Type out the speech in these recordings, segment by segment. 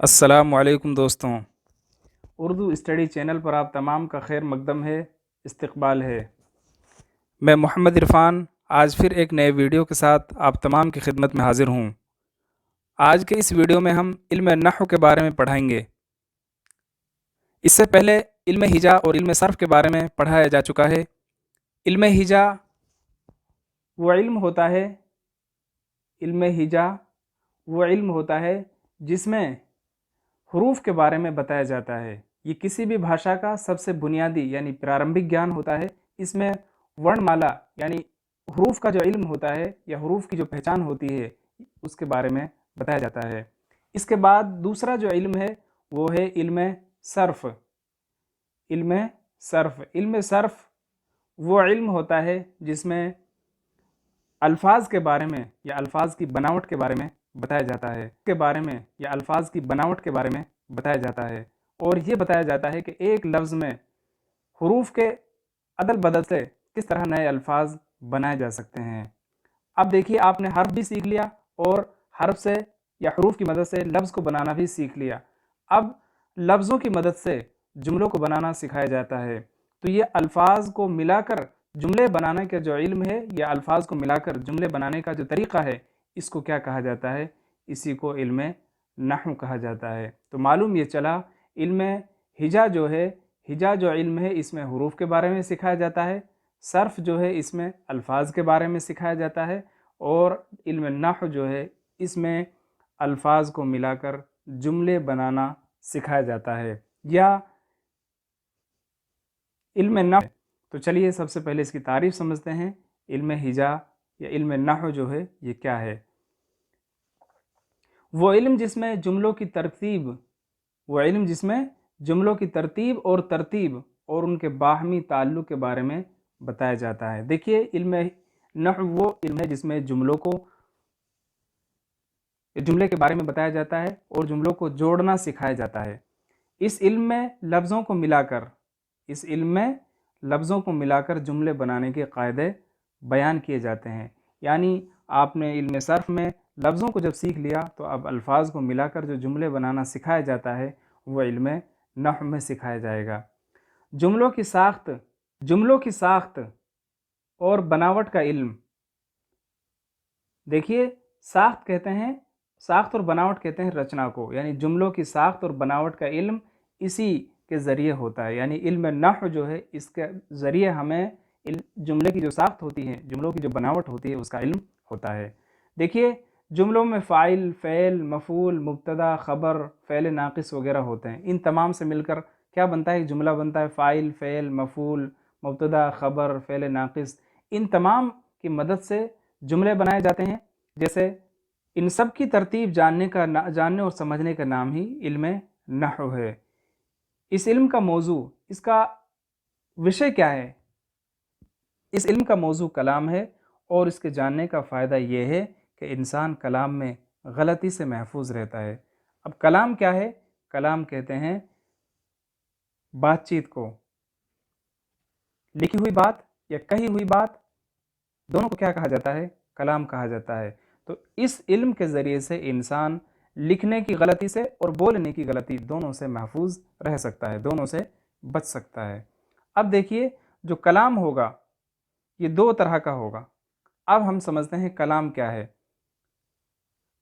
अस्सलामुअलैकुम दोस्तों। Urdu study channel पर आप तमाम का खैर मकदम है, इस्तकबाल है। मैं मोहम्मद इरफ़ान आज फिर एक नए वीडियो के साथ आप तमाम की खिदमत में हाज़िर हूँ। आज के इस वीडियो में हम इल्म नहव के बारे में पढ़ाएंगे। इससे पहले इल्म हिजा और इल्म सर्फ़ के बारे में पढ़ाया जा चुका है। इल्म हिजा वो इल्म होता है इल्म हिजा वो इल्म होता है जिसमें हरूफ के बारे में बताया जाता है। ये किसी भी भाषा का सबसे बुनियादी यानी प्रारंभिक ज्ञान होता है। इसमें वर्णमाला यानी हरूफ का जो इल्म होता है या हरूफ की जो पहचान होती है उसके बारे में बताया जाता है। इसके बाद दूसरा जो इल्म है वो है इल्म सर्फ। इल्म सर्फ वो इल्म होता है जिसमें अल्फाज के बारे में या अल्फाज की बनावट के बारे में बताया जाता है बताया जाता है और ये बताया जाता है कि एक लफ्ज़ में हरूफ के अदल बदल से किस तरह नए अल्फाज बनाए जा सकते हैं। अब देखिए, आपने हर्फ भी सीख लिया और हर्फ से या हरूफ की मदद से लफ्ज़ को बनाना भी सीख लिया। अब लफ्ज़ों की मदद से जुमलों को बनाना सिखाया जाता है। तो ये अल्फाज को मिलाकर जुमले बनाने का जो इल्म है या अल्फाज को मिलाकर जुमले बनाने का जो तरीक़ा है, इसको क्या कहा जाता है? इसी को इल्म नहव कहा जाता है। तो मालूम ये चला, इल्म हिजा जो है, हिजा जो इल्म है इसमें हरूफ के बारे में सिखाया जाता है, सर्फ जो है इसमें अल्फाज के बारे में सिखाया जाता है और इल्म नहव जो है इसमें अल्फाज को मिलाकर जुमले बनाना सिखाया जाता है या इल्म नहव। तो चलिए सबसे पहले इसकी तारीफ समझते हैं। इल्म हिजा या इल्म नहव जो है ये क्या है? वो इल्म जिसमें जुमलों की तरतीब और उनके बाहमी ताल्लुक़ के बारे में बताया जाता है। देखिए, इल्म नहव वो इल्म है जिसमें जुमले के बारे में बताया जाता है और जुमलों को जोड़ना सिखाया जाता है। इस इल्म में लफ्ज़ों को मिलाकर जुमले बनाने के कायदे बयान किए जाते हैं। यानी आपने इल्म सर्फ में लफ्ज़ों को जब सीख लिया तो अब अल्फाज को मिलाकर जो जुमले बनाना सिखाया जाता है वह इल्म नहव में सिखाया जाएगा। जुमलों की साख्त और बनावट का इल्म। देखिए, साख्त और बनावट कहते हैं रचना को, यानी जुमलों की साख्त और बनावट का इल्म इसी के ज़रिए होता है। यानी इल्म नहव जो है इसके ज़रिए हमें जुमले की जो साख्त होती है, जुमलों की जो बनावट होती है उसका इल्म होता है। देखिए, जुमलों में फ़ाइल, फ़ेल, मफ़ूल, मुब्तदा, ख़बर, फ़ेल नाक़िस वगैरह होते हैं। इन तमाम से मिलकर क्या बनता है? जुमला बनता है। फ़ाइल, फ़ेल, मफ़ूल, मुब्तदा, ख़बर, फ़ेल नाक़िस, इन तमाम की मदद से जुमले बनाए जाते हैं। जैसे इन सब की तरतीब जानने और समझने का नाम ही इल्म नहव है। इस इल्म का मौजू, इसका विषय क्या है? इस इल्म का मौजू कलाम है और इसके जानने का फ़ायदा ये है कि इंसान कलाम में गलती से महफूज रहता है। अब कलाम क्या है? कलाम कहते हैं बातचीत को। लिखी हुई बात या कही हुई बात, दोनों को क्या कहा जाता है? कलाम कहा जाता है। तो इस इल्म के ज़रिए से इंसान लिखने की गलती से और बोलने की गलती दोनों से महफूज रह सकता है, दोनों से बच सकता है। अब देखिए, जो कलाम होगा ये दो तरह का होगा। अब हम समझते हैं कलाम क्या है।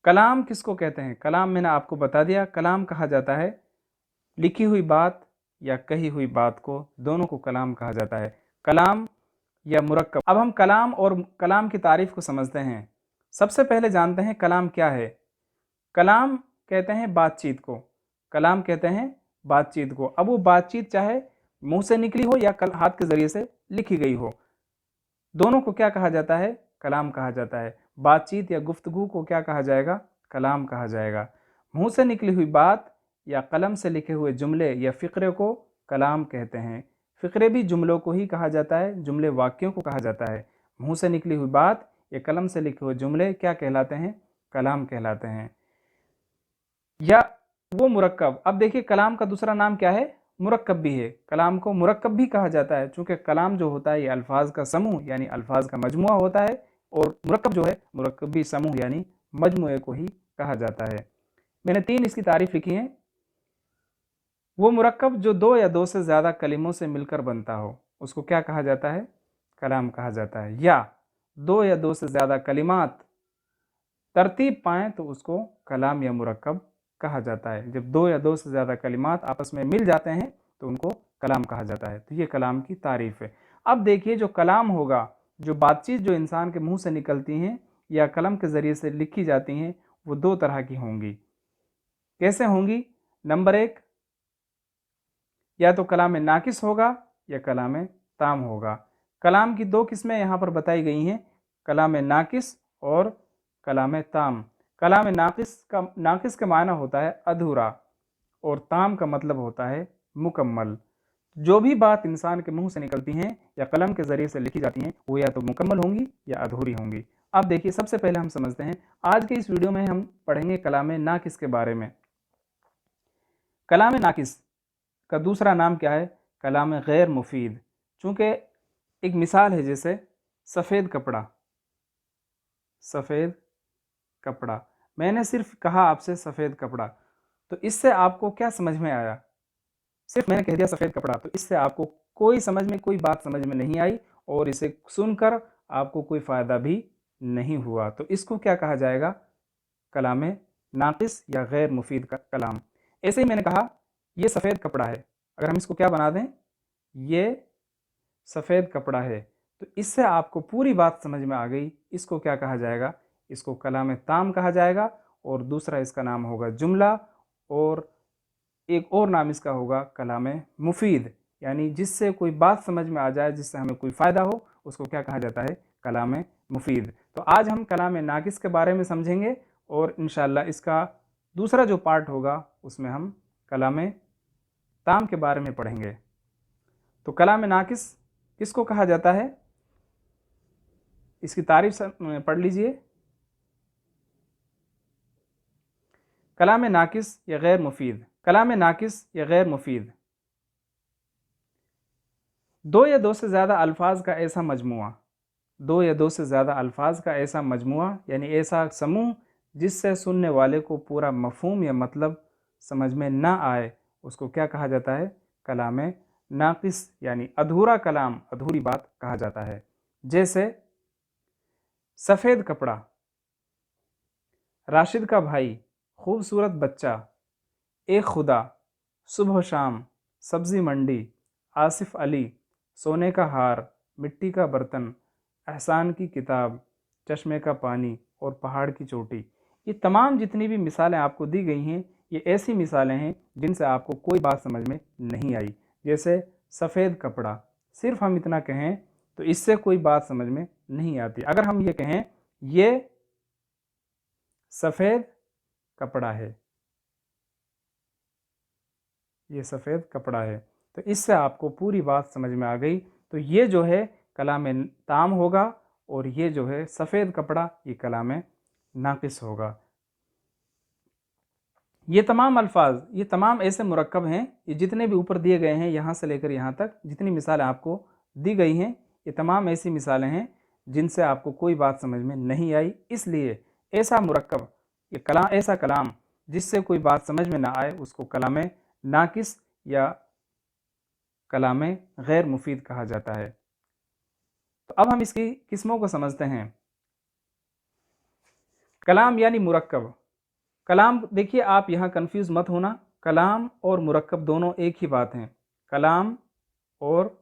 कलाम किसको कहते हैं? कलाम मैंने आपको बता दिया, कलाम कहा जाता है लिखी हुई बात या कही हुई बात को, दोनों को कलाम कहा जाता है। कलाम या मुरक्कब। अब हम कलाम और कलाम की तारीफ को समझते हैं। सबसे पहले जानते हैं कलाम क्या है। कलाम कहते हैं बातचीत को। अब वो बातचीत चाहे मुंह से निकली हो या हाथ के जरिए से लिखी गई हो, दोनों को क्या कहा जाता है? कलाम कहा जाता है। बातचीत या गुफ्तगू को क्या कहा जाएगा? कलाम कहा जाएगा। मुंह से निकली हुई बात या कलम से लिखे हुए जुमले या फ़िक्रे को कलाम कहते हैं। फ़िक्रे भी जुमलों को ही कहा जाता है, जुमले वाक्यों को कहा जाता है। मुंह से निकली हुई बात या कलम से लिखे हुए जुमले क्या कहलाते हैं? कलाम कहलाते हैं। या वो मुरक्कब। अब देखिए, कलाम का दूसरा नाम क्या है? मुरक्कब भी है। कलाम को मुरक्कब भी कहा जाता है, चूँकि कलाम जो होता है ये अल्फाज का समूह यानी अल्फाज का मजमुआ होता है और मुरक्कब जो है मुरक्कबी समूह यानी मजमुए को ही कहा जाता है। मैंने 3 इसकी तारीफ लिखी है। वो मुरक्कब जो 2 या 2 से ज़्यादा कलिमों से मिलकर बनता हो उसको क्या कहा जाता है? कलाम कहा जाता है। या 2 या 2 से ज़्यादा कलिमात तरतीब पाएँ तो उसको कलाम या मुरक्कब कहा जाता है। जब 2 या 2 से ज़्यादा कलिमात आपस में मिल जाते हैं तो उनको कलाम कहा जाता है। तो ये कलाम की तारीफ़ है। अब देखिए जो कलाम होगा, जो बातचीत जो इंसान के मुँह से निकलती हैं या कलम के ज़रिए से लिखी जाती हैं, वो 2 तरह की होंगी। कैसे होंगी? नंबर 1, या तो कलाम नाकिस होगा या कलाम ताम होगा। कलाम की 2 किस्में यहाँ पर बताई गई हैं, कलाम नाकिस और कलाम ताम। कलाम नाकिस का माना होता है अधूरा और ताम का मतलब होता है मुकम्मल। जो भी बात इंसान के मुंह से निकलती हैं या कलम के ज़रिए से लिखी जाती हैं वो या तो मुकम्मल होंगी या अधूरी होंगी। अब देखिए सबसे पहले हम समझते हैं, आज के इस वीडियो में हम पढ़ेंगे कलाम नाकिस के बारे में। कलाम नाकिस का दूसरा नाम क्या है? कलाम गैर मुफीद। चूँकि एक मिसाल है जैसे सफ़ेद कपड़ा, सफ़ेद कपड़ा। मैंने सिर्फ कहा आपसे सफ़ेद कपड़ा, तो इससे आपको क्या समझ में आया? सिर्फ मैंने कह दिया सफ़ेद कपड़ा, तो इससे आपको कोई समझ में कोई बात समझ में नहीं आई और इसे सुनकर आपको कोई फ़ायदा भी नहीं हुआ। तो इसको क्या कहा जाएगा? कलाम नाकिस या गैर मुफीद का कलाम। ऐसे ही मैंने कहा ये सफ़ेद कपड़ा है, अगर हम इसको क्या बना दें, ये सफ़ेद कपड़ा है, तो इससे आपको पूरी बात समझ में आ गई। इसको क्या कहा जाएगा? इसको कलाम ताम कहा जाएगा और दूसरा इसका नाम होगा जुमला और एक और नाम इसका होगा कलाम मुफीद, यानी जिससे कोई बात समझ में आ जाए, जिससे हमें कोई फ़ायदा हो, उसको क्या कहा जाता है? कलाम मुफीद। तो आज हम कलाम नाकिस के बारे में समझेंगे और इंशाअल्लाह इसका दूसरा जो पार्ट होगा उसमें हम कलाम ताम के बारे में पढ़ेंगे। तो कलाम नाकिस किसको कहा जाता है? इसकी तारीफ पढ़ लीजिए। कलाम नाकिस या गैर मुफीद। कलाम नाकिस या गैर मुफीद 2 या 2 से ज़्यादा अल्फाज का ऐसा मजमुआ, 2 या 2 से ज़्यादा अल्फाज का ऐसा मजमुआ यानी ऐसा समूह जिससे सुनने वाले को पूरा मफहूम या मतलब समझ में ना आए, उसको क्या कहा जाता है? कलाम नाकिस यानी अधूरा कलाम, अधूरी बात कहा जाता है। जैसे सफ़ेद कपड़ा, राशिद का भाई, खूबसूरत बच्चा, एक खुदा, सुबह शाम, सब्ज़ी मंडी, आसिफ अली, सोने का हार, मिट्टी का बर्तन, एहसान की किताब, चश्मे का पानी और पहाड़ की चोटी। ये तमाम जितनी भी मिसालें आपको दी गई हैं, ये ऐसी मिसालें हैं जिनसे आपको कोई बात समझ में नहीं आई। जैसे सफ़ेद कपड़ा, सिर्फ हम इतना कहें तो इससे कोई बात समझ में नहीं आती। अगर हम ये कहें ये सफ़ेद कपड़ा है, ये सफ़ेद कपड़ा है, तो इससे आपको पूरी बात समझ में आ गई। तो ये जो है कलाम ताम होगा और ये जो है सफ़ेद कपड़ा ये कलाम नाकिस होगा। ये तमाम अल्फाज, ये तमाम ऐसे मुरक्कब हैं, ये जितने भी ऊपर दिए गए हैं यहाँ से लेकर यहाँ तक जितनी मिसालें आपको दी गई हैं, ये तमाम ऐसी मिसालें हैं जिनसे आपको कोई बात समझ में नहीं आई। इसलिए ऐसा मुरक्कब, ये ऐसा कलाम जिससे कोई बात समझ में ना आए उसको कलाम नाकिस या कलाम गैर मुफीद कहा जाता है। तो अब हम इसकी किस्मों को समझते हैं। कलाम यानी मुरक्कब। कलाम, देखिए आप यहाँ कंफ्यूज मत होना, कलाम और मुरक्कब दोनों एक ही बात हैं। कलाम और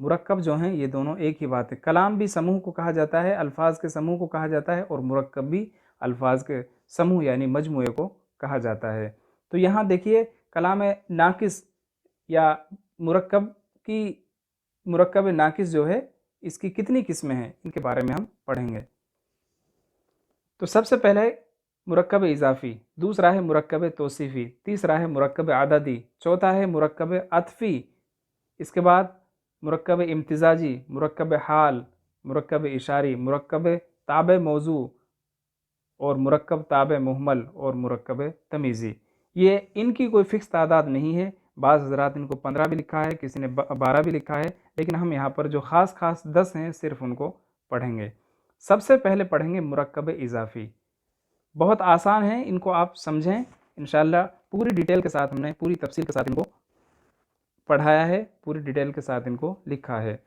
मुरक्कब जो हैं ये दोनों एक ही बात है। कलाम भी समूह को कहा जाता है, अल्फाज के समूह को कहा जाता है, और मुरक्कब भी अल्फाज के समूह यानी मजमूए को कहा जाता है। तो यहाँ देखिए कलाम नाकिस या मुरक्कब नाकिस जो है इसकी कितनी किस्में हैं इनके बारे में हम पढ़ेंगे। तो सबसे पहले मुरक्कब इजाफ़ी, दूसरा है मुरक्कब तौसीफ़ी, तीसरा है मुरक्कब अददी, चौथा है मुरक्कब अतफ़ी, इसके बाद मुरक्कब इम्तिज़ाजी, मुरक्कब हाल, मुरक्कब इशारी, मुरक्कब ताबे मौजू और मुरक्कब ताबे मुहमल और मुरक्कब तमीज़ी। ये इनकी कोई फ़िक्स तादाद नहीं है, बाज़ हज़रात इनको 15 भी लिखा है, किसी ने 12 भी लिखा है, लेकिन हम यहाँ पर जो ख़ास 10 हैं सिर्फ उनको पढ़ेंगे। सबसे पहले पढ़ेंगे मुरक्कब इजाफ़ी। बहुत आसान है, इनको आप समझें। इंशाल्लाह पूरी डिटेल के साथ हमने पूरी तफसील के साथ इनको पढ़ाया है, पूरी डिटेल के साथ इनको लिखा है।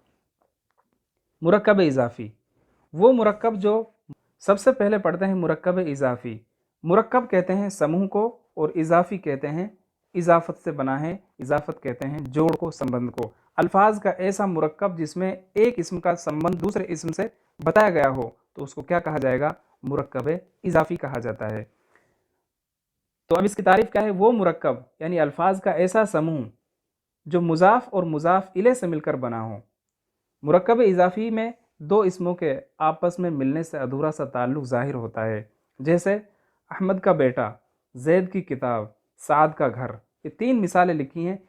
मुरक्कब इजाफ़ी, वो मुरक्कब जो सबसे पहले पढ़ते हैं मुरक्कब इजाफ़ी। मुरक्कब कहते हैं समूह को और इजाफ़ी कहते हैं इजाफ़त से बना है, इजाफ़त कहते हैं जोड़ को, संबंध को। अल्फाज का ऐसा मुरक्कब जिसमें एक इसम का संबंध दूसरे इसम से बताया गया हो तो उसको क्या कहा जाएगा? मुरक्कब इजाफ़ी कहा जाता है। तो अब इसकी तारीफ़ क्या है? वो मुरक्कब यानी अल्फाज का ऐसा समूह जो मुज़ाफ़ और मुज़ाफ़ इले से मिलकर बना हो। मुरक्कब इजाफ़ी में दो इसमों के आपस में मिलने से अधूरा सा ताल्लुक़ ज़ाहिर होता है। जैसे अहमद का बेटा, ज़ैद की किताब, साद का घर। ये तीन मिसालें लिखी हैं।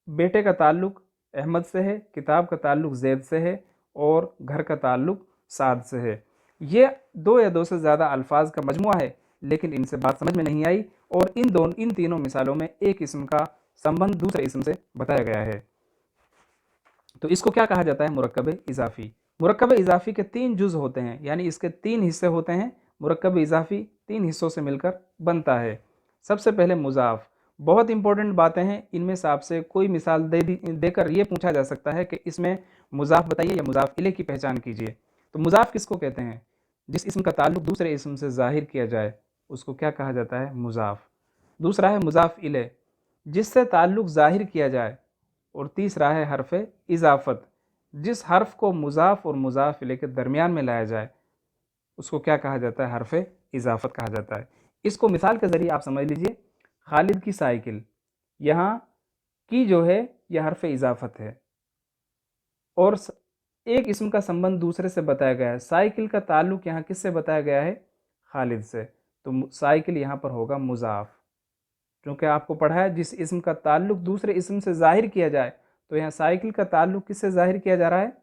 बेटे का ताल्लुक़ अहमद से है, किताब का ताल्लुक़ ज़ैद से है और घर का ताल्लुक़ साद से है। ये दो या दो से ज़्यादा अल्फाज का मजमुआ है, लेकिन इनसे बात समझ में नहीं आई और इन तीनों मिसालों में एक इसम का संबंध दूसरे इसम से बताया गया है। तो इसको क्या कहा जाता है? मुरक्कब इजाफ़ी। मुरक्कब इजाफ़ी के तीन जुज़ होते हैं, यानी इसके तीन हिस्से होते हैं। मुरक्कब इजाफ़ी तीन हिस्सों से मिलकर बनता है। सबसे पहले मुज़ाफ़। बहुत इंपॉर्टेंट बातें हैं, इनमें से आपसे कोई मिसाल देकर ये पूछा जा सकता है कि इसमें मुज़ाफ़ बताइए या मुज़ाफ़ इले की पहचान कीजिए। तो मुज़ाफ़ किसको कहते हैं? जिस इसम का ताल्लुक़ दूसरे इसम से ज़ाहिर किया जाए उसको क्या कहा जाता है? मुज़ाफ़। दूसरा है मुज़ाफ़ इले, जिससे ताल्लुक़ ज़ाहिर किया जाए। और तीसरा है हर्फ इजाफ़त, जिस हर्फ को मुज़ाफ़ और मुज़ाफ़ इले के दरमियान में लाया जाए उसको क्या कहा जाता है? हर्फ इजाफ़त कहा जाता है। इसको मिसाल के ज़रिए आप समझ लीजिए। खालिद की साइकिल, यहाँ की जो है यह हर्फ इजाफ़त है और एक इसम का संबंध दूसरे से बताया गया है। साइकिल का ताल्लुक़ यहाँ किससे बताया गया है? खालिद से। तो साइकिल यहाँ पर होगा मुज़ाफ़, क्योंकि आपको पढ़ा है जिस इसम का ताल्लुक़ दूसरे इसम से ज़ाहिर किया जाए। तो यहाँ साइकिल का ताल्लुक़ किससे ज़ाहिर किया जा रहा है?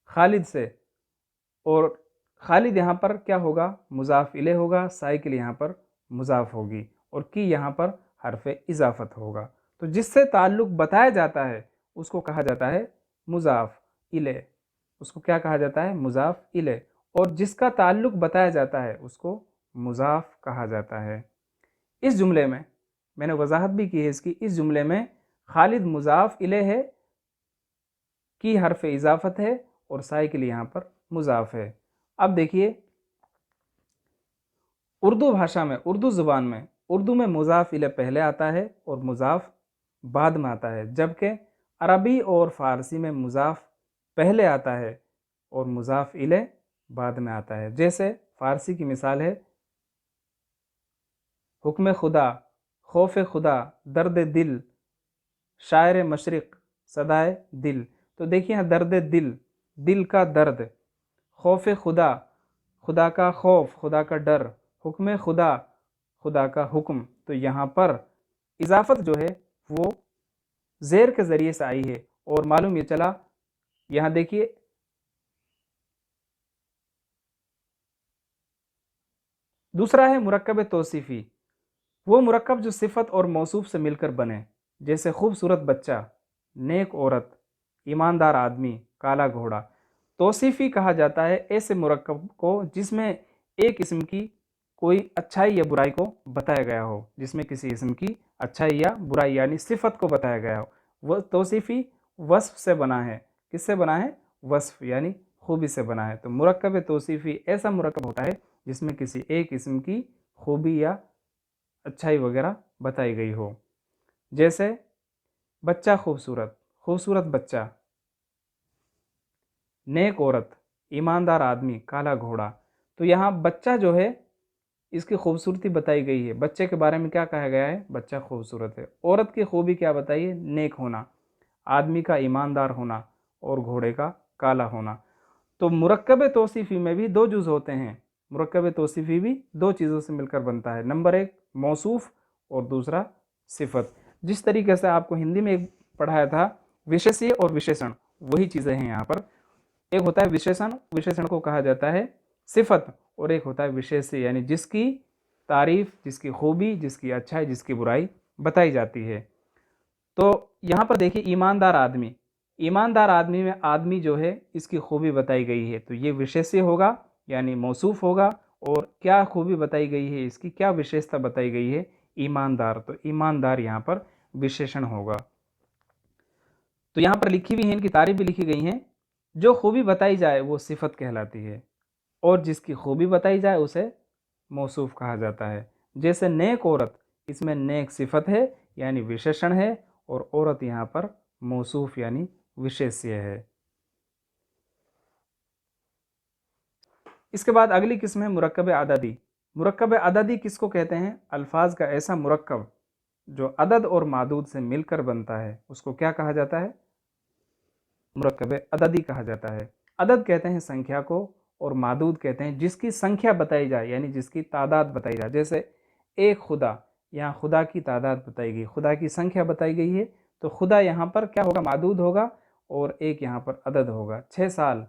खालिद से। और खालिद यहाँ पर क्या होगा? मुज़ाफ़ इले होगा। साइकिल यहाँ पर मुज़ाफ़ होगी और की यहाँ पर हर्फ इजाफ़त होगा। तो जिससे ताल्लुक़ बताया जाता है उसको कहा जाता है मुज़ाफ़ इले। उसको क्या कहा जाता है? मुज़ाफ़ इले। और जिसका ताल्लुक़ बताया जाता है उसको मुज़ाफ़ कहा जाता है। इस जुमले में मैंने वजाहत भी की है इसकी। इस जुमले में खालिद मुज़ाफ़ इले है, की हर्फ इजाफ़त है और साइकिल यहाँ पर मुज़ाफ़ है। अब देखिए उर्दू भाषा में, उर्दू ज़ुबान में, उर्दू में मुज़ाफ़ इले पहले आता है और मुज़ाफ़ बाद में आता है, जबकि अरबी और फ़ारसी में मुज़ाफ़ पहले आता है और मुज़ाफ़ इले बाद में आता है। जैसे फ़ारसी की मिसाल है हुक्म खुदा, खौफ खुदा, दर्द दिल, शायर मशरिक़, सदाए दिल। तो देखिए यहाँ दर्द दिल, दिल का दर्द, खौफ खुदा, खुदा का खौफ, खुदा का डर, हुक्म खुदा, खुदा का हुक्म। तो यहाँ पर इजाफ़त जो है वो ज़ेर के ज़रिए से आई है और मालूम ये चला। यहाँ देखिए दूसरा है मुरक्कब तौसीफ़ी, वो मुरक्कब जो सिफ़त और मौसूफ़ से मिलकर बने। जैसे खूबसूरत बच्चा, नेक औरत, ईमानदार आदमी, काला घोड़ा। तौसीफ़ी कहा जाता है ऐसे मुरक्कब को जिसमें एक इस्म की कोई अच्छाई या बुराई को बताया गया हो, जिसमें किसी इस्म की अच्छाई या बुराई यानी सिफ़त को बताया गया हो। वह तौसीफ़ी वस्फ़ से बना है। किससे बना है? वस्फ़ यानी खूबी से बना है। तो मुरक्कब तौसीफ़ी ऐसा मुरक्कब होता है जिसमें किसी एक इस्म की खूबी या अच्छाई वगैरह बताई गई हो। जैसे बच्चा खूबसूरत, खूबसूरत बच्चा, नेक औरत, ईमानदार आदमी, काला घोड़ा। तो यहाँ बच्चा जो है इसकी खूबसूरती बताई गई है। बच्चे के बारे में क्या कहा गया है? बच्चा खूबसूरत है। औरत की खूबी क्या बताई है? नेक होना, आदमी का ईमानदार होना और घोड़े का काला होना। तो मुरक्कब तौसीफ़ी में भी दो जुज़ होते हैं। मुरक्कब तौसीफ़ी भी दो चीज़ों से मिलकर बनता है। नंबर एक मौसूफ़ और दूसरा सिफ़त। जिस तरीके से आपको हिंदी में एक पढ़ाया था विशेष्य और विशेषण, वही चीज़ें हैं यहाँ पर। एक होता है विशेषण, विशेषण को कहा जाता है सिफ़त, और एक होता है विशेष्य यानी जिसकी तारीफ़, जिसकी खूबी, जिसकी अच्छाई, जिसकी बुराई बताई जाती है। तो यहाँ पर देखिए ईमानदार आदमी, ईमानदार आदमी में आदमी जो है इसकी खूबी बताई गई है, तो ये विशेष्य होगा यानी मौसूफ़ होगा। और क्या खूबी बताई गई है, इसकी क्या विशेषता बताई गई है, ईमानदार। तो ईमानदार यहाँ पर विशेषण होगा। तो यहाँ पर लिखी भी है, इनकी तारीफ भी लिखी गई है। जो खूबी बताई जाए वो सिफत कहलाती है, और जिसकी खूबी बताई जाए उसे मौसूफ कहा जाता है। जैसे नेक औरत, इसमें नेक सिफत है यानी विशेषण है, और औरत यहाँ पर मौसूफ यानी विशेष्य है। इसके बाद अगली किस्म है मुरक्कब अददी। मुरक्कब अददी किसको कहते हैं? अल्फाज का ऐसा मुरक्कब जो अदद और मादूद से मिलकर बनता है, उसको क्या कहा जाता है? मुरक्कब अददी कहा जाता है। अदद कहते हैं संख्या को, और मादूद कहते हैं जिसकी संख्या बताई जाए यानी जिसकी तादाद बताई जाए। जैसे एक खुदा, यहाँ खुदा की तादाद बताई गई, खुदा की संख्या बताई गई है, तो खुदा यहाँ पर क्या होगा? मादूद होगा, और एक यहाँ पर अदद होगा। 6 साल,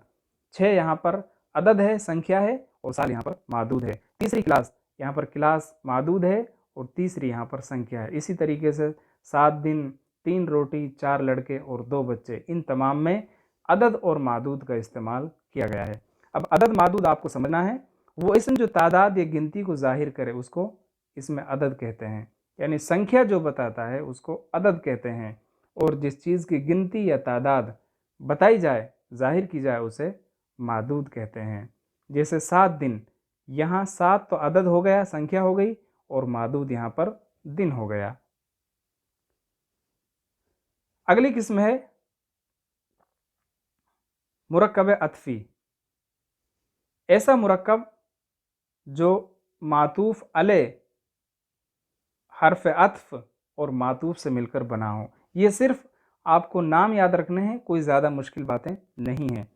6 यहाँ पर अदद है, संख्या है, और साल यहाँ पर मादूद है। तीसरी क्लास, यहाँ पर क्लास मादूद है, और तीसरी यहाँ पर संख्या है। इसी तरीके से 7 दिन, 3 रोटी, 4 लड़के और 2 बच्चे, इन तमाम में अदद और मादूद का इस्तेमाल किया गया है। अब अदद मादूद आपको समझना है, वो इसम जो तादाद या गिनती को जाहिर करे उसको इसमें अदद कहते हैं, यानी संख्या जो बताता है उसको अदद कहते हैं, और जिस चीज़ की गिनती या तादाद बताई जाए, जाहिर की जाए, उसे मादूद कहते हैं। जैसे 7 दिन, यहाँ 7 तो अदद हो गया, संख्या हो गई, और मादूद यहाँ पर दिन हो गया। अगली किस्म है मुरक्कब अतफ़ी। ऐसा मुरक्कब जो मातूफ अले, हर्फ अत्फ और मातूफ से मिलकर बना हो। ये सिर्फ आपको नाम याद रखने हैं, कोई ज़्यादा मुश्किल बातें नहीं हैं।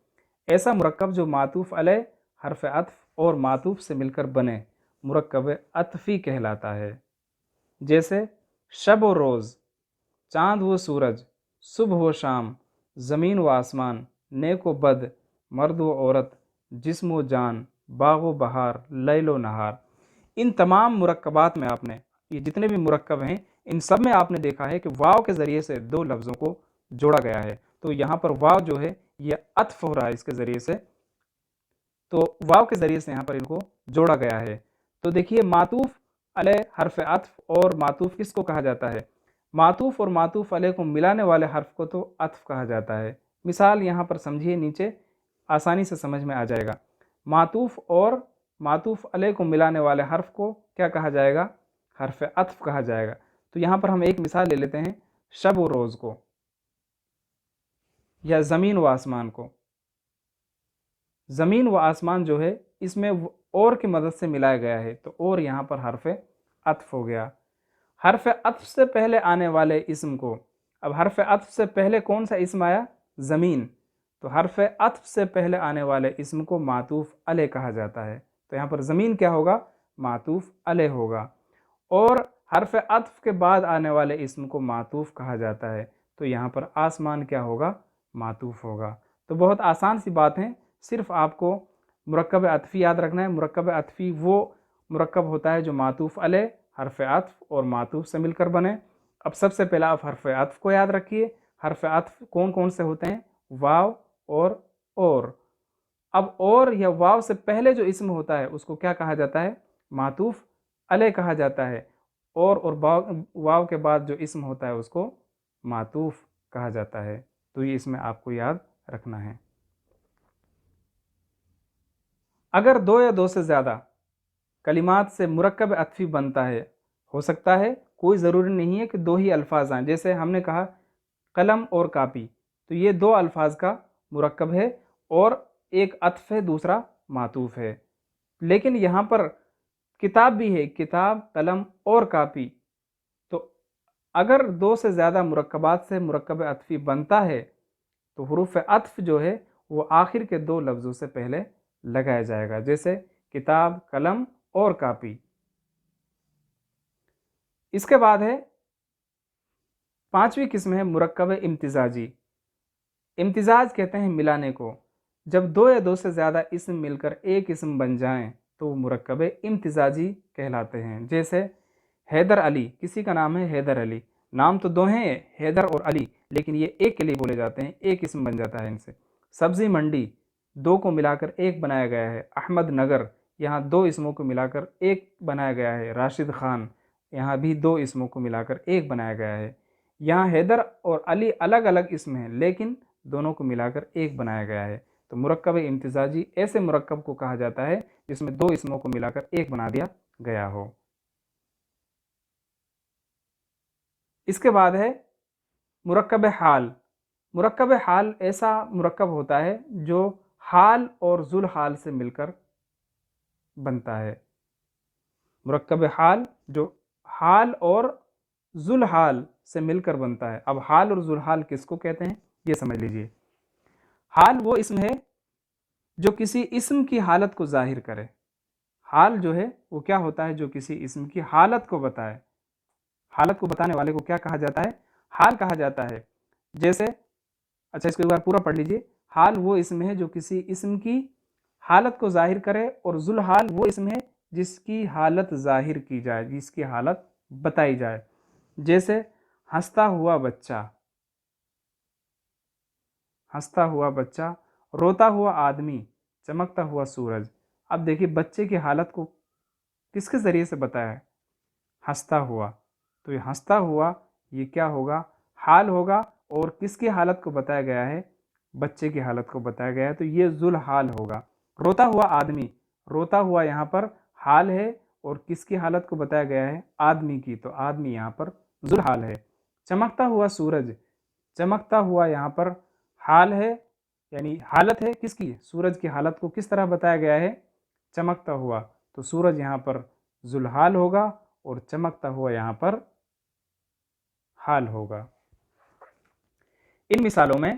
ऐसा मुरक्कब जो मातूफ अले, हर्फ अत्फ और मातूफ से मिलकर बने, मुरक्कब अतफ़ी कहलाता है। जैसे शब व रोज़, चाँद व सूरज, सुबह व शाम, ज़मीन व आसमान, नेक व बद, मर्द व औरत, जिस्म व जान, बाग व बहार, लैल व नहार। इन तमाम मुरक्कबात में आपने, ये जितने भी मुरक्कब हैं, इन सब में आपने देखा है कि वाव के ज़रिए से 2 लफ्ज़ों को जोड़ा गया है। तो यहाँ पर वाव जो है ये अत्फ हो रहा है इसके ज़रिए से, तो वाव के ज़रिए से यहाँ पर इनको जोड़ा गया है। तो देखिए, मातूफ़ अलैह हर्फ अत्फ और मातूफ़ किसको कहा जाता है? मातूफ़ और मातूफ़ अलैह को मिलाने वाले हर्फ को तो अत्फ कहा जाता है। मिसाल यहाँ पर समझिए, नीचे आसानी से समझ में आ जाएगा। मातूफ़ और मातूफ़ अलैह को मिलाने वाले हर्फ को क्या कहा जाएगा? हर्फ अत्फ कहा जाएगा। तो यहाँ पर हम एक मिसाल ले लेते हैं, शब व रोज़ को, या ज़मीन व आसमान को। ज़मीन व आसमान जो है इसमें और की मदद से मिलाया गया है, तो और यहाँ पर हर्फ अत्फ हो गया। हर्फ अत्फ से पहले आने वाले इसम को, अब हर्फ अत्फ से पहले कौन सा इसम आया? ज़मीन। तो हर्फ अत्फ से पहले आने वाले इसम को मातूफ़ अलैह कहा जाता है। तो यहाँ पर ज़मीन क्या होगा? मातूफ़ अलैह होगा। और हर्फ अत्फ के बाद आने वाले इसम को मातूफ़ कहा जाता है, तो यहाँ पर आसमान क्या होगा? मातूफ़ होगा। तो बहुत आसान सी बात है, सिर्फ आपको मुरक्कब अतफ़ी याद रखना है। मुरक्कब अतफ़ी वो मुरक्कब होता है जो मातूफ़ अलैह, हर्फ अत्फ और मातूफ़ से मिलकर बने। अब सबसे पहला आप हर्फ अत्फ को याद रखिए। हर्फ अत्फ कौन कौन से होते हैं? वाव और। अब और या वाव से पहले जो इसम होता है उसको क्या कहा जाता है? मातूफ़ अलैह कहा जाता है। और वाव के बाद जो इसम होता है उसको मातूफ़ कहा जाता है। तो ये इसमें आपको याद रखना है। अगर 2 या 2 से ज़्यादा कलिमात से मुरक्कब अतफ़ी बनता है, हो सकता है, कोई ज़रूरी नहीं है कि 2 ही अल्फाज आएँ। जैसे हमने कहा कलम और कापी, तो ये 2 अल्फाज का मुरक्कब है, और एक अत्फ़ है, दूसरा मातूफ़ है। लेकिन यहाँ पर किताब भी है, किताब, कलम और कापी। तो अगर 2 से ज़्यादा मुरक्कबात से मुरक्कब अतफ़ी बनता है, तो हुरूफ़ अत्फ़ जो है वो आखिर के 2 लफ्ज़ों से पहले लगाया जाएगा। जैसे किताब, कलम और कापी। इसके बाद है 5वीं किस्म है मुरक्कब इम्तिज़ाजी। इम्तिज़ाज कहते हैं मिलाने को। जब 2 या 2 से ज़्यादा इसम मिलकर एक इसम बन जाएं तो वो मुरक्कब इम्तिज़ाजी कहलाते हैं। जैसे हैदर अली, किसी का नाम है हैदर अली, नाम तो 2 हैं, हैदर और अली, लेकिन ये एक के लिए बोले जाते हैं, एक इसम बन जाता है इनसे। सब्ज़ी मंडी, 2 को मिलाकर एक बनाया गया है। अहमद नगर, यहाँ 2 इसमों को मिलाकर एक बनाया गया है। राशिद खान, यहाँ भी 2 इसमों को मिलाकर एक बनाया गया है। यहाँ हैदर और अली अलग अलग इसम हैं, लेकिन दोनों को मिलाकर एक बनाया गया है। तो मुरक्कब इम्तिजाजी ऐसे मुरक्कब को कहा जाता है जिसमें 2 इसमों को मिलाकर एक बना दिया गया हो। इसके बाद है मुरक्कब हाल। मुरक्कब हाल ऐसा मुरक्कब होता है जो हाल और जुल हाल से मिलकर बनता है। मुरक्कब हाल जो हाल और जुल हाल से मिलकर बनता है। अब हाल और जुल हाल किसको कहते हैं ये समझ लीजिए। हाल वो इसम है जो किसी इसम की हालत को जाहिर करे। हाल जो है वो क्या होता है, जो किसी इसम की हालत को बताए। हालत को बताने वाले को क्या कहा जाता है, हाल कहा जाता है। जैसे, अच्छा इसको एक बार पूरा पढ़ लीजिए। हाल वो इसम है जो किसी इसम की हालत को जाहिर करे, और जुल हाल वो इसम है जिसकी हालत जाहिर की जाए, जिसकी हालत बताई जाए। जैसे हंसता हुआ बच्चा, हंसता हुआ बच्चा, रोता हुआ आदमी, चमकता हुआ सूरज। अब देखिए बच्चे की हालत को किसके ज़रिए से बताया है, हंसता हुआ। तो ये हंसता हुआ ये क्या होगा, हाल होगा, और किसकी हालत को बताया गया है, बच्चे की हालत को बताया गया है, तो ये जुल हाल होगा। रोता हुआ आदमी, रोता हुआ यहाँ पर हाल है, और किसकी हालत को बताया गया है, आदमी की, तो आदमी यहाँ पर जुल हाल है। चमकता हुआ सूरज, चमकता हुआ यहाँ पर हाल है, यानी हालत है किसकी, सूरज की हालत को किस तरह बताया गया है, चमकता हुआ। तो सूरज यहाँ पर जुलहाल होगा, और चमकता हुआ यहाँ पर हाल होगा। इन मिसालों में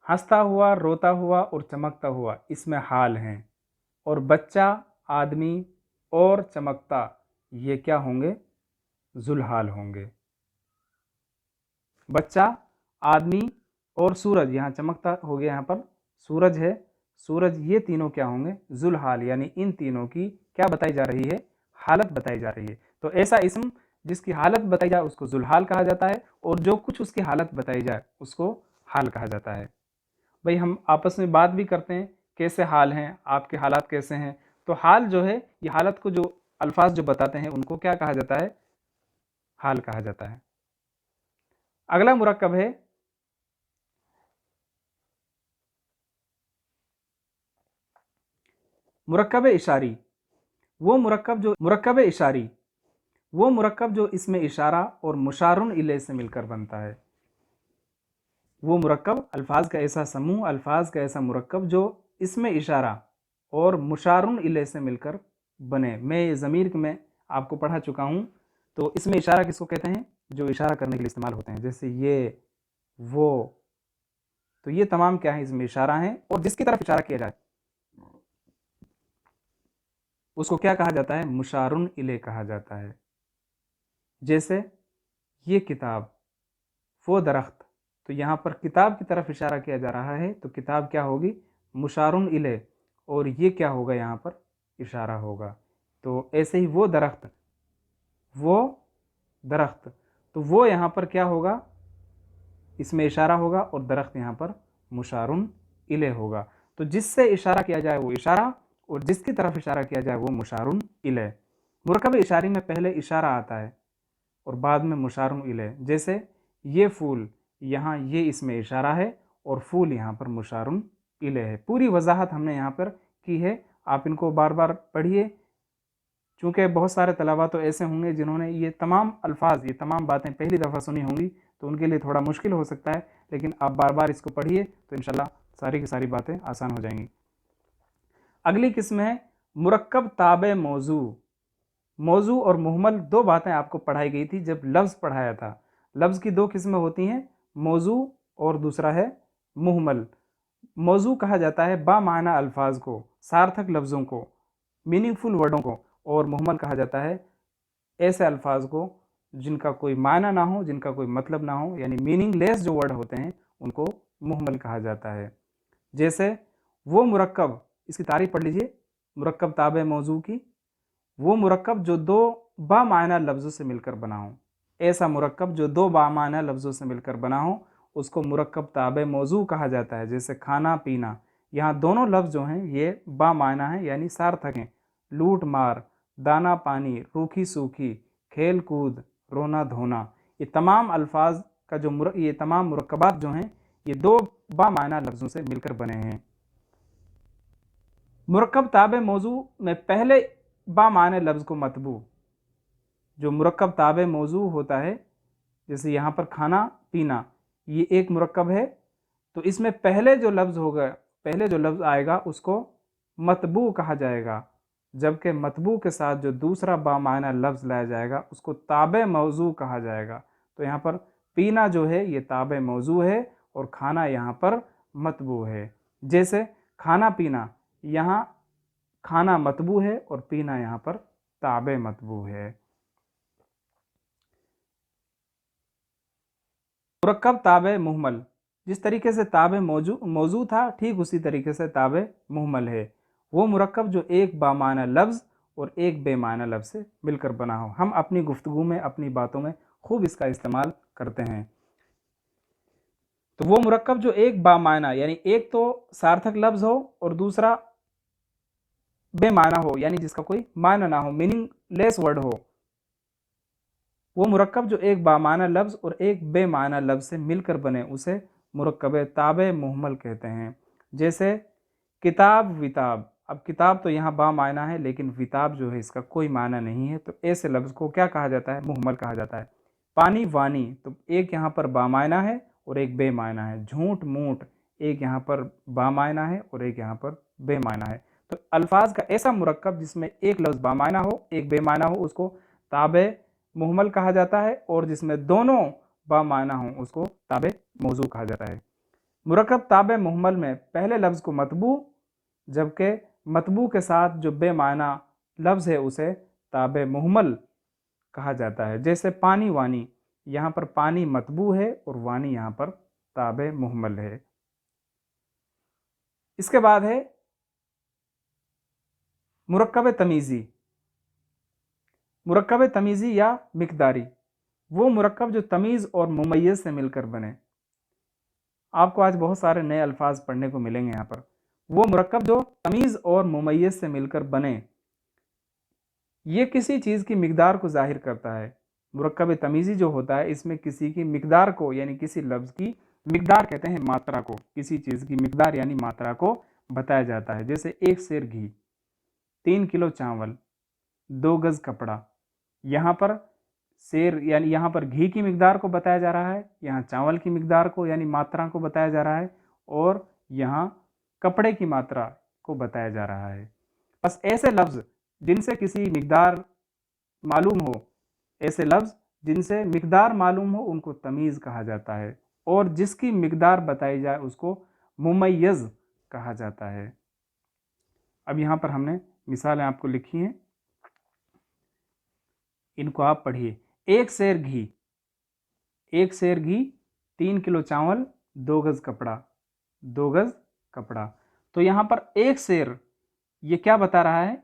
हंसता हुआ, रोता हुआ और चमकता हुआ इसमें हाल हैं, और बच्चा, आदमी और चमकता ये क्या होंगे, जुलहाल होंगे। बच्चा, आदमी और सूरज, यहाँ चमकता हो गया, यहाँ पर सूरज है, सूरज, ये तीनों क्या होंगे, जुलहाल, यानी इन तीनों की क्या बताई जा रही है, हालत बताई जा रही है। तो ऐसा इसम जिसकी हालत बताई जाए उसको जुलहाल कहा जाता है, और जो कुछ उसकी हालत बताई जाए उसको हाल कहा जाता है। भाई हम आपस में बात भी करते हैं, कैसे हाल हैं, आपके हालात कैसे हैं। तो हाल जो है, ये हालत को जो अल्फाज जो बताते हैं उनको क्या कहा जाता है, हाल कहा जाता है। अगला मुरक्कब है मुरक्कब इशारी। वो मुरक्कब जो इसमें इशारा और मुशारुन इले से मिलकर बनता है। वो मुरक्कब, अल्फाज का ऐसा समूह, अल्फाज का ऐसा मुरक्कब जो इसमें इशारा और मुशारुन इले से मिलकर बने। मैं ये ज़मीर में आपको पढ़ा चुका हूँ। तो इसमें इशारा किसको कहते हैं, जो इशारा करने के लिए इस्तेमाल होते हैं, जैसे ये, वो। तो ये तमाम क्या है, इसमें इशारा हैं, और जिसकी तरफ इशारा किया जाए उसको क्या कहा जाता है, मुशारुन इले कहा जाता है। जैसे ये किताब, वो दरख्त। तो यहाँ पर किताब की तरफ इशारा किया जा रहा है, तो किताब क्या होगी, मुशारुन इले, और ये क्या होगा, यहाँ पर इशारा होगा। तो ऐसे ही वो दरख्त, तो वो यहाँ पर क्या होगा, इसमें इशारा होगा, और दरख्त यहाँ पर मुशारुन इले होगा। तो जिससे इशारा किया जाए वो इशारा, और जिसकी तरफ इशारा किया जाए वो मुशारुन इले। मुरक्कब इशारी में पहले इशारा आता है और बाद में मुशारुन इले। जैसे ये फूल, यहाँ ये इसमें इशारा है, और फूल यहाँ पर मुशारुन इले है। पूरी वजाहत हमने यहाँ पर की है, आप इनको बार बार पढ़िए, चूँकि बहुत सारे तलबा तो ऐसे होंगे जिन्होंने ये तमाम अल्फाज, ये तमाम बातें पहली दफ़ा सुनी होंगी, तो उनके लिए थोड़ा मुश्किल हो सकता है, लेकिन आप बार बार इसको पढ़िए तो इंशाल्लाह सारी की सारी बातें आसान हो जाएंगी। अगली किस्म है मुरक्कब ताबे मौजू। मौजू और मुहमल दो बातें आपको पढ़ाई गई थी जब लफ्ज़ पढ़ाया था। लफ्ज़ की दो किस्में होती हैं, मौजू और दूसरा है मुहमल। मौजू कहा जाता है बामाना अल्फाज को, सार्थक लफ्ज़ों को, मीनिंगफुल वर्डों को, और मुहमल कहा जाता है ऐसे अल्फाज को जिनका कोई माना ना हो, जिनका कोई मतलब ना हो, यानी मीनिंगलेस जो वर्ड होते हैं उनको मुहमल कहा जाता है। जैसे वो मुरक्कब, इसकी तारीफ पढ़ लीजिए, मुरक्कब ताबे मौजू की, वो मुरक्कब जो दो बामाना लफ्ज़ों से मिलकर बना हो। ऐसा मुरक्कब जो दो बामाना लफ्ज़ों से मिलकर बना हो उसको मुरक्कब ताबे मौजू कहा जाता है। जैसे खाना पीना, यहाँ दोनों लफ्ज़ जो हैं ये बामाना हैं, यानी सार्थक हैं, लूट मार, दाना पानी, रूखी सूखी, खेल कूद, रोना धोना। ये तमाम अल्फाज का जो ये तमाम मुरक्कबात जो हैं ये दो बामाना लफ्ज़ों से मिलकर बने हैं। मुरक्कब ताबे मौजू में पहले बामाने लफ्ज़ को मतबू, जो मुरक्कब ताबे मौजू होता है, जैसे यहाँ पर खाना पीना, ये एक मुरक्कब है, तो इसमें पहले जो लफ्ज़ होगा, पहले जो लफ्ज़ आएगा उसको मतबू कहा जाएगा, जबकि मतबू के साथ जो दूसरा बामाना लफ्ज़ लाया जाएगा उसको ताबे मौजू कहा जाएगा। तो यहाँ पर पीना जो है ये ताबे मौजू है और खाना यहाँ पर मतबू है। जैसे खाना पीना, यहाँ खाना मतबू है और पीना यहाँ पर ताबे मतबू है। मुरक्कब ताबे मुहमल, जिस तरीके से ताबे मौजू था ठीक उसी तरीके से ताबे मुहमल है। वो मुरक्कब जो एक बामाना लफ्ज़ और एक बेमाना लफ्ज़ से मिलकर बना हो। हम अपनी गुफ्तगू में, अपनी बातों में खूब इसका इस्तेमाल करते हैं। तो वो मुरक्कब जो एक बामाना, यानी एक तो सार्थक लफ्ज़ हो और दूसरा बेमाना हो, यानी जिसका कोई माना ना हो, मीनिंगलेस वर्ड हो, वो मुरक्कब जो एक बामाना लफ्ज़ और एक बेमाना लफ्ज़ से मिलकर बने उसे मुरक्कब ताबे मुहमल कहते हैं। जैसे किताब विताब, अब किताब तो यहाँ बामाना है लेकिन विताब जो है इसका कोई माना नहीं है, तो ऐसे लफ्ज़ को क्या कहा जाता है? मुहमल कहा जाता है। पानी वानी, तो एक यहाँ पर बामाना है और एक बेमाना है। झूठ मूठ, एक यहाँ पर बामाना है और एक यहाँ पर बेमाना है। तो अल्फाज का ऐसा मुरक्कब जिसमें एक लफ्ज़ बामाना हो एक बेमाना हो उसको ताबे मुहमल कहा जाता है, और जिसमें दोनों बामाना हो उसको ताबे मौजू कहा जाता है। मुरक्कब ताबे मुहमल में पहले लफ्ज़ को मतबू, जबकि मतबू के साथ जो बेमाना लफ्ज़ है उसे ताबे मुहमल कहा जाता है। जैसे पानी वानी, यहाँ पर पानी मतबू है और वानी यहाँ पर ताबे मुहमल है। इसके बाद है मुरक्कब तमीज़ी। मुरक्कब तमीज़ी या मिकदारी, वो मुरक्कब जो तमीज़ और मुमय्यज़ से मिलकर बने। आपको आज बहुत सारे नए अल्फाज पढ़ने को मिलेंगे यहाँ पर। वो मुरक्कब जो तमीज़ और मुमय्यज़ से मिलकर बने, ये किसी चीज़ की मिकदार को जाहिर करता है। मुरक्कब तमीज़ी जो होता है इसमें किसी की मिकदार को, यानी किसी लफ्ज़ की मिकदार कहते हैं मात्रा को, किसी चीज़ की मिकदार यानी मात्रा को बताया जाता है। जैसे 1 सेर घी, 3 किलो चावल, 2 गज़ कपड़ा। यहाँ पर सेर यानी यहाँ पर घी की मिकदार को बताया जा रहा है, यहाँ चावल की मिकदार को यानी मात्रा को बताया जा रहा है, और यहाँ कपड़े की मात्रा को बताया जा रहा है। बस ऐसे लफ्ज़ जिनसे किसी मिकदार मालूम हो, ऐसे लफ्ज़ जिनसे मिकदार मालूम हो उनको तमीज़ कहा जाता है, और जिसकी मिकदार बताई जाए उसको मुमय्यज़ कहा जाता है। अब यहाँ पर हमने मिसालें आपको लिखी हैं, इनको आप पढ़िए। 1 सेर घी, 1 सेर घी, 3 किलो चावल, 2 गज़ कपड़ा, 2 गज़ कपड़ा। तो यहाँ पर 1 सेर ये क्या बता रहा है?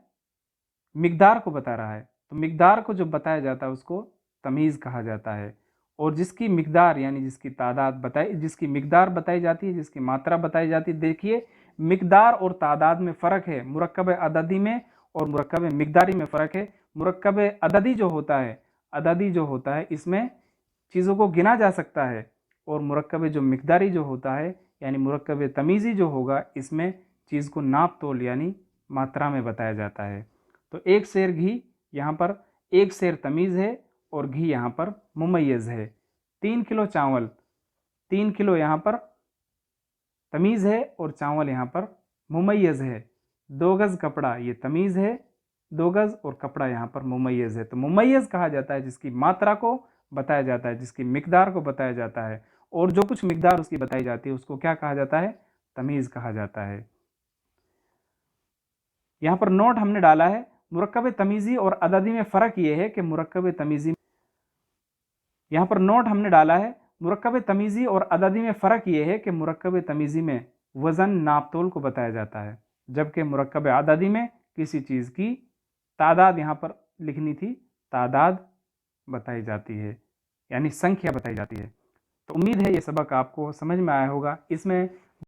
मिकदार को बता रहा है। तो मिकदार को जो बताया जाता है उसको तमीज़ कहा जाता है, और जिसकी मिकदार यानी जिसकी तादाद बताई, जिसकी मिकदार बताई जाती है, जिसकी मात्रा बताई जाती है। देखिए मिकदार और तादाद में फ़र्क है, मुरक्कब अददी में और मुरक्कब मिकदारी में फ़र्क है। मुरक्कब अददी जो होता है, अददी जो होता है इसमें चीज़ों को गिना जा सकता है, और मुरक्कब जो मिकदारी जो होता है यानी मुरक्कब तमीज़ी जो होगा इसमें चीज़ को नाप तोल यानी मात्रा में बताया जाता है। तो 1 सेर घी, यहाँ पर 1 सेर तमीज़ है और घी यहाँ पर मुमय्यज़ है। 3 किलो चावल, 3 किलो यहाँ पर तमीज़ है और चावल यहाँ पर मुमय्यज़ है। 2 गज़ कपड़ा, ये तमीज़ है 2 गज़, और कपड़ा यहाँ पर मुमय्यज़ है। तो मुमय्यज़ कहा जाता है जिसकी मात्रा को बताया जाता है, जिसकी मिकदार को बताया जाता है, और जो कुछ मिकदार उसकी बताई जाती है उसको क्या कहा जाता है? तमीज़ कहा जाता है। यहाँ पर नोट हमने डाला है, मुरक्कब तमीज़ी और अददी में फ़र्क ये है कि मुरक्कब तमीज़ी, यहाँ पर नोट हमने डाला है, मुरक्कब तमीज़ी और अददी में फ़र्क ये है कि मुरक्कब तमीज़ी में वज़न नापतोल को बताया जाता है, जबकि मुरक्कब अददी में किसी चीज़ की तादाद यहाँ पर लिखनी थी, तादाद बताई जाती है यानी संख्या बताई जाती है। तो उम्मीद है ये सबक आपको समझ में आया होगा। इसमें